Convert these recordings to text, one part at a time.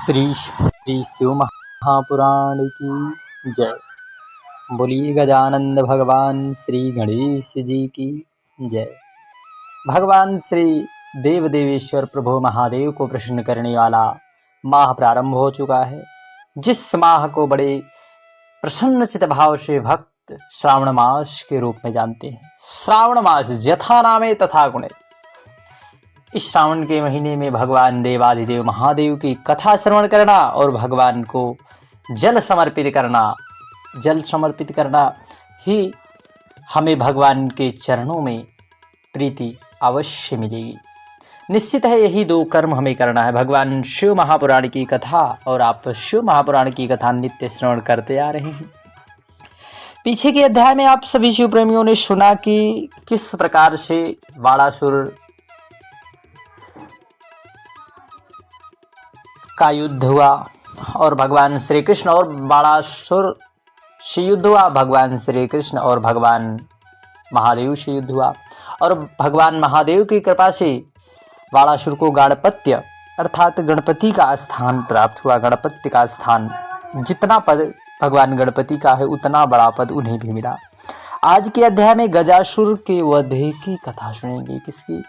श्री शिव महापुराण की जय। बोलिए गजानंद भगवान श्री गणेश जी की जय। भगवान श्री देव देवेश्वर प्रभु महादेव को प्रसन्न करने वाला माह प्रारंभ हो चुका है। जिस माह को बड़े प्रसन्न चित भाव से भक्त श्रावण मास के रूप में जानते हैं। श्रावण मास यथा नामे तथा गुणे। इस श्रावण के महीने में भगवान देवाधिदेव महादेव की कथा श्रवण करना और भगवान को जल समर्पित करना ही हमें भगवान के चरणों में प्रीति अवश्य मिलेगी। निश्चित है यही दो कर्म हमें करना है। भगवान शिव महापुराण की कथा और आप शिव महापुराण की कथा नित्य श्रवण करते आ रहे हैं। पीछे के अध्याय में आप सभी शिव प्रेमियों ने सुना कि किस प्रकार से बाणासुर का युद्ध हुआ और भगवान श्री कृष्ण और बाणासुर से युद्ध हुआ। भगवान श्री कृष्ण और भगवान महादेव से युद्ध हुआ और भगवान महादेव की कृपा से बाणासुर को गाणपत्य अर्थात गणपति का स्थान प्राप्त हुआ। गणपति का स्थान, जितना पद भगवान गणपति का है उतना बड़ा पद उन्हें भी मिला। आज के अध्याय में गजासुर के वध की कथा सुनेंगे। किसकी?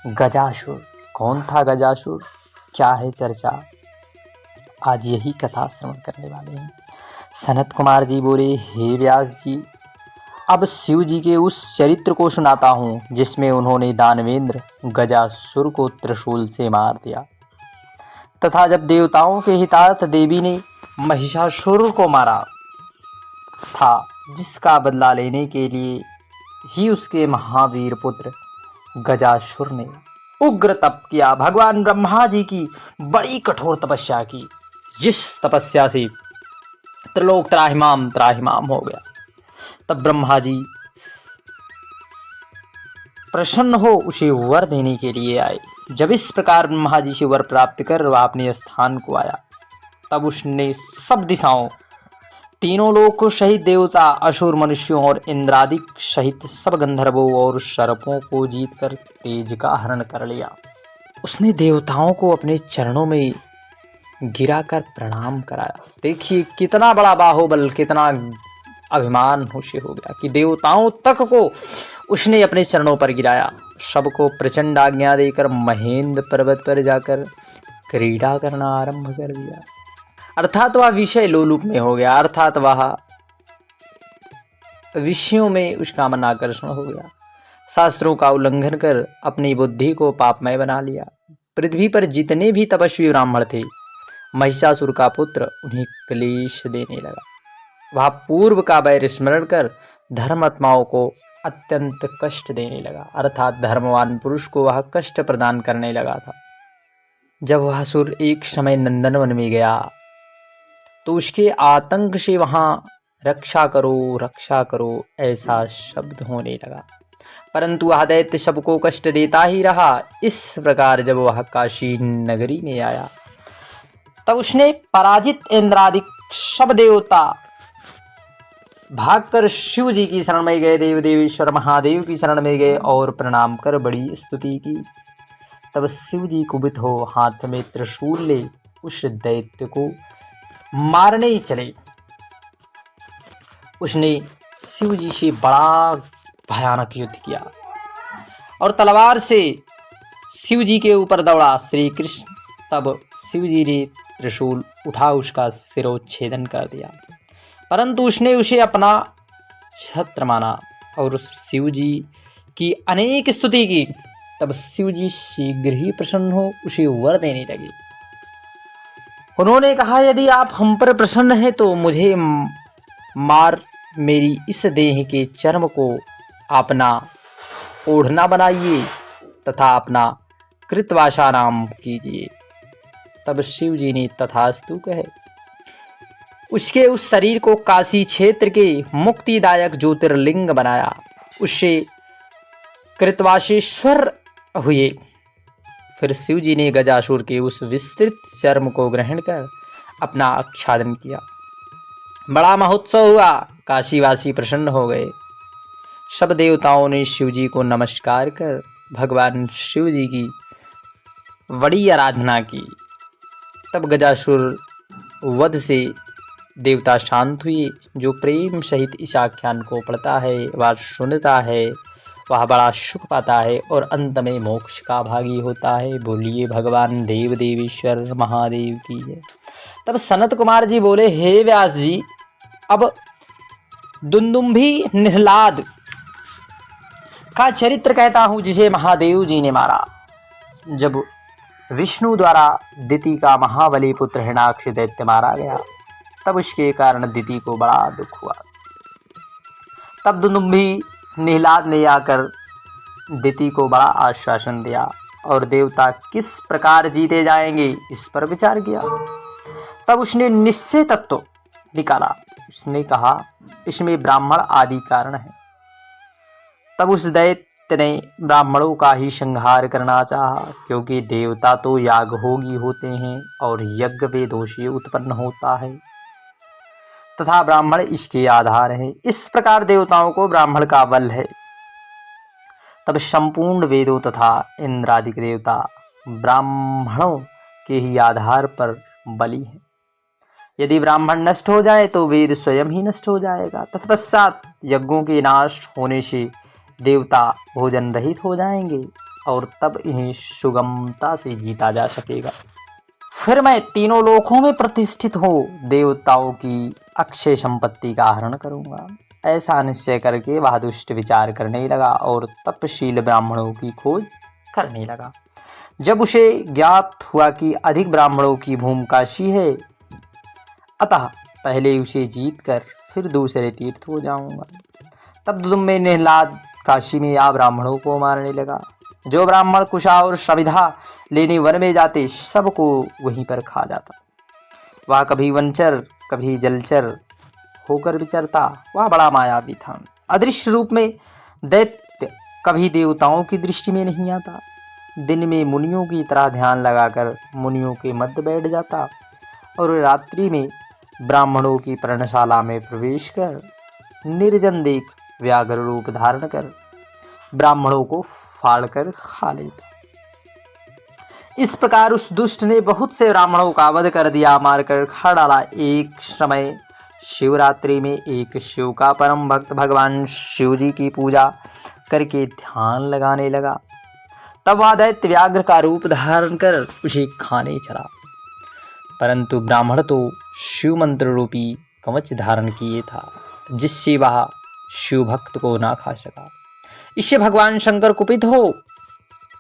गजासुर। कौन था गजासुर, क्या है चर्चा, आज यही कथा श्रवण करने वाले हैं। सनत कुमार जी बोले, हे व्यास जी, अब शिव जी के उस चरित्र को सुनाता हूँ जिसमें उन्होंने दानवेंद्र गजासुर को त्रिशूल से मार दिया तथा जब देवताओं के हितार्थ देवी ने महिषासुर को मारा था, जिसका बदला लेने के लिए ही उसके महावीर पुत्र गजासुर ने उग्र तप किया। भगवान ब्रह्मा जी की बड़ी कठोर तपस्या की, जिस तपस्या से त्रिलोक त्राहिमाम हो गया। तब ब्रह्मा जी प्रसन्न हो उसे वर देने के लिए आए। जब इस प्रकार ब्रह्मा जी से वर प्राप्त कर वह अपने स्थान को आया, तब उसने सब दिशाओं, तीनों लोक सहित देवता, असुर, मनुष्यों और इंद्रादिक सहित सब गंधर्वों और सर्पों को जीतकर तेज का हरण कर लिया। उसने देवताओं को अपने चरणों में गिराकर प्रणाम कराया। देखिए कितना बड़ा बाहुबल, कितना अभिमान उसे हो गया कि देवताओं तक को उसने अपने चरणों पर गिराया। सबको प्रचंड आज्ञा देकर महेंद्र पर्वत पर जाकर क्रीड़ा करना आरंभ कर दिया। अर्थात वह विषय लोलुप में हो गया, अर्थात वह विषयों में उसका मन आकर्षण हो गया। शास्त्रों का उल्लंघन कर अपनी बुद्धि को पापमय बना लिया। पृथ्वी पर जितने भी तपस्वी ब्राह्मण थे, महिषासुर का पुत्र उन्हें क्लेश देने लगा। वह पूर्व का वैर स्मरण कर धर्मात्माओं को अत्यंत कष्ट देने लगा, अर्थात धर्मवान पुरुष को वह कष्ट प्रदान करने लगा था। जब वह असुर एक समय नंदनवन में गया तो उसके आतंक से वहां रक्षा करो ऐसा शब्द होने लगा, परंतु वह दैत्य सबको कष्ट देता ही रहा। इस प्रकार जब वह काशी नगरी में आया, तब उसने पराजित इंद्रादिक सब देवता भागकर शिव जी की शरण में गए, देव देवेश्वर महादेव की शरण में गए और प्रणाम कर बड़ी स्तुति की। तब शिव जी कुपित हो हाथ में त्रिशूल ले उस दैत्य को मारने चले। उसने शिव जी से बड़ा भयानक युद्ध किया और तलवार से शिव जी के ऊपर दौड़ा श्री कृष्ण। तब शिव जी ने त्रिशूल उठा उसका सिरोच्छेदन कर दिया, परंतु उसने उसे अपना छत्र माना और शिव जी की अनेक स्तुति की। तब शिव जी शीघ्र ही प्रसन्न हो उसे वर देने लगे। उन्होंने कहा, यदि आप हम पर प्रसन्न हैं तो मुझे मार मेरी इस देह के चर्म को अपना ओढ़ना बनाइए तथा अपना कृतवासा नाम कीजिए। तब शिव जी ने तथास्तु कहे। उसके उस शरीर को काशी क्षेत्र के मुक्तिदायक ज्योतिर्लिंग बनाया, उससे कृतवासेश्वर हुए। फिर शिव जी ने गजासुर के उस विस्तृत चर्म को ग्रहण कर अपना आच्छादन किया। बड़ा महोत्सव हुआ, काशीवासी प्रसन्न हो गए। सब देवताओं ने शिव जी को नमस्कार कर भगवान शिव जी की बड़ी आराधना की तब गजासुर वध से देवता शांत हुए। जो प्रेम सहित इस आख्यान को पढ़ता है व सुनता है वह बड़ा सुख पाता है और अंत में मोक्ष का भागी होता है। बोलिए भगवान देव देवेश्वर महादेव की जय। तब सनत कुमार जी बोले, हे व्यास जी, अब दुंदुम्भी निहलाद का चरित्र कहता हूं जिसे महादेव जी ने मारा। जब विष्णु द्वारा दिति का महाबली पुत्र हिरण्याक्ष दैत्य मारा गया तब उसके कारण दिति को बड़ा दुख हुआ। तब दुंदुम्भी निहलाद ने आकर दिति को बड़ा आश्वासन दिया और देवता किस प्रकार जीते जाएंगे इस पर विचार किया। तब उसने निश्चय तत्व निकाला। उसने कहा, इसमें ब्राह्मण आदि कारण है। तब उस दैत्य ने ब्राह्मणों का ही संहार करना चाहा, क्योंकि देवता तो यागभोगी होते हैं और यज्ञ वेदों से उत्पन्न होता है तथा ब्राह्मण इसके आधार है। इस प्रकार देवताओं को ब्राह्मण का बल है। तब संपूर्ण वेदों तथा इंद्रादिक देवता ब्राह्मणों के ही आधार पर बली है। यदि ब्राह्मण नष्ट हो जाए तो वेद स्वयं ही नष्ट हो जाएगा। तत्पश्चात यज्ञों के नाश होने से देवता भोजन रहित हो जाएंगे और तब इन्हें सुगमता से जीता जा सकेगा। फिर मैं तीनों लोकों में प्रतिष्ठित हो देवताओं की अक्षय संपत्ति का हरण करूंगा। ऐसा निश्चय करके वह दुष्ट विचार करने लगा और तपशील ब्राह्मणों की खोज करने लगा। जब उसे ज्ञात हुआ कि अधिक ब्राह्मणों की भूमि काशी है, अतः पहले उसे जीत कर फिर दूसरे तीर्थ हो जाऊंगा। तब दुंदुम्भी निहलाद काशी में आ ब्राह्मणों को मारने लगा। जो ब्राह्मण कुशा और सविधा लेने वन में जाते सबको वहीं पर खा जाता। वह कभी वनचर कभी जलचर होकर विचरता। वह बड़ा मायावी था। अदृश्य रूप में दैत्य कभी देवताओं की दृष्टि में नहीं आता। दिन में मुनियों की तरह ध्यान लगाकर मुनियों के मध्य बैठ जाता और रात्रि में ब्राह्मणों की पर्णशाला में प्रवेश कर निर्जन देख व्याघ्र रूप धारण कर ब्राह्मणों को फाड़कर खा लेता। इस प्रकार उस दुष्ट ने बहुत से ब्राह्मणों का वध कर दिया, मारकर खा डाला। एक समय शिवरात्रि में एक शिव का परम भक्त भगवान शिव जी की पूजा करके ध्यान लगाने लगा। तब वह दैत्य व्याघ्र का रूप धारण कर उसे खाने चला, परंतु ब्राह्मण तो शिव मंत्र रूपी कवच धारण किए था, जिससे वह शिव भक्त को ना खा सका। इससे भगवान शंकर कुपित हो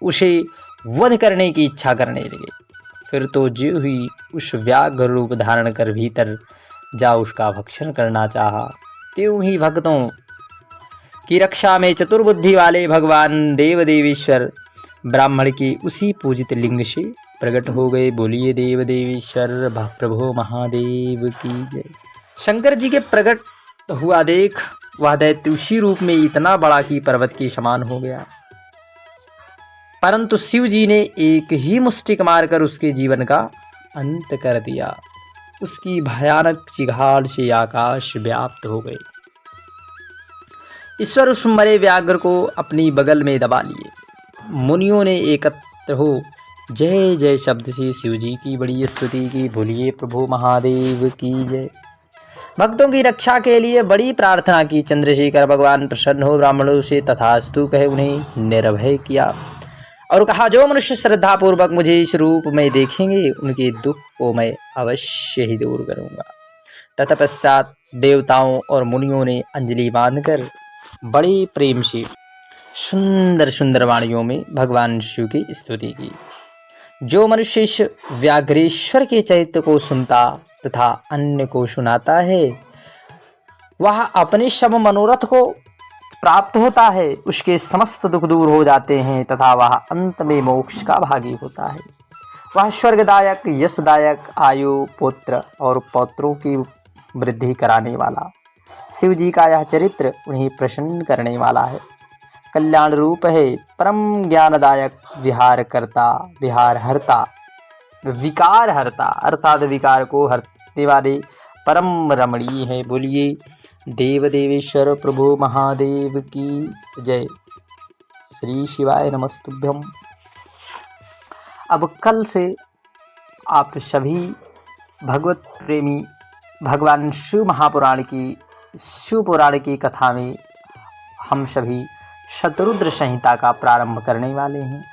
उसे वध करने की इच्छा करने लगे। फिर तो जो हुई उस व्याघ्र रूप धारण कर भीतर जा उसका भक्षण करना चाहा। त्यों ही भक्तों की रक्षा में चतुर्बुद्धि वाले भगवान देव देवेश्वर ब्राह्मण के उसी पूजित लिंग से प्रकट हो गए। बोलिए देव देवेश्वर प्रभु महादेव की जय। शंकर जी के प्रकट हुआ देख वह दैत्य उसी रूप में इतना बड़ा कि पर्वत के समान हो गया, परंतु शिव जी ने एक ही मुष्टिक मारकर उसके जीवन का अंत कर दिया। उसकी भयानक चिघाड़ से आकाश व्याप्त हो गए। ईश्वर उस मरे व्याघ्र को अपनी बगल में दबा लिए। मुनियों ने एकत्र हो जय जय शब्द से शिव जी की बड़ी स्तुति की। बोलिए प्रभु महादेव की जय। भक्तों की रक्षा के लिए बड़ी प्रार्थना की। चंद्रशेखर भगवान प्रसन्न हो ब्राह्मणों से तथास्तु कहे उन्हें निर्भय किया और कहा, जो मनुष्य श्रद्धा पूर्वक मुझे इस रूप में देखेंगे उनके दुख को मैं अवश्य ही दूर करूंगा। तत्पश्चात देवताओं और मुनियों ने अंजलि बांधकर बड़े प्रेम से सुंदर सुंदर वाणियों में भगवान शिव की स्तुति की। जो मनुष्य इस व्याघ्रेश्वर के चरित्र को सुनता तथा अन्य को सुनाता है वह अपने सब मनोरथ को प्राप्त होता है, उसके समस्त दुख दूर हो जाते हैं तथा वह अंत में मोक्ष का भागी होता है। वह स्वर्गदायक यशदायक आयु पुत्र और पौत्रों की वृद्धि कराने वाला शिव जी का यह चरित्र उन्हें प्रसन्न करने वाला है। कल्याण रूप है, परम ज्ञानदायक, विहार करता, विहार हरता, विकार हरता अर्थात विकार को हरने वाले परम रमणीय है। बोलिए देव देवेश्वर प्रभु महादेव की जय। श्री शिवाय नमस्तुभ्यम। अब कल से आप सभी भगवत प्रेमी भगवान शिव महापुराण की शिव पुराण की कथा में हम सभी शतरुद्र संहिता का प्रारंभ करने वाले हैं।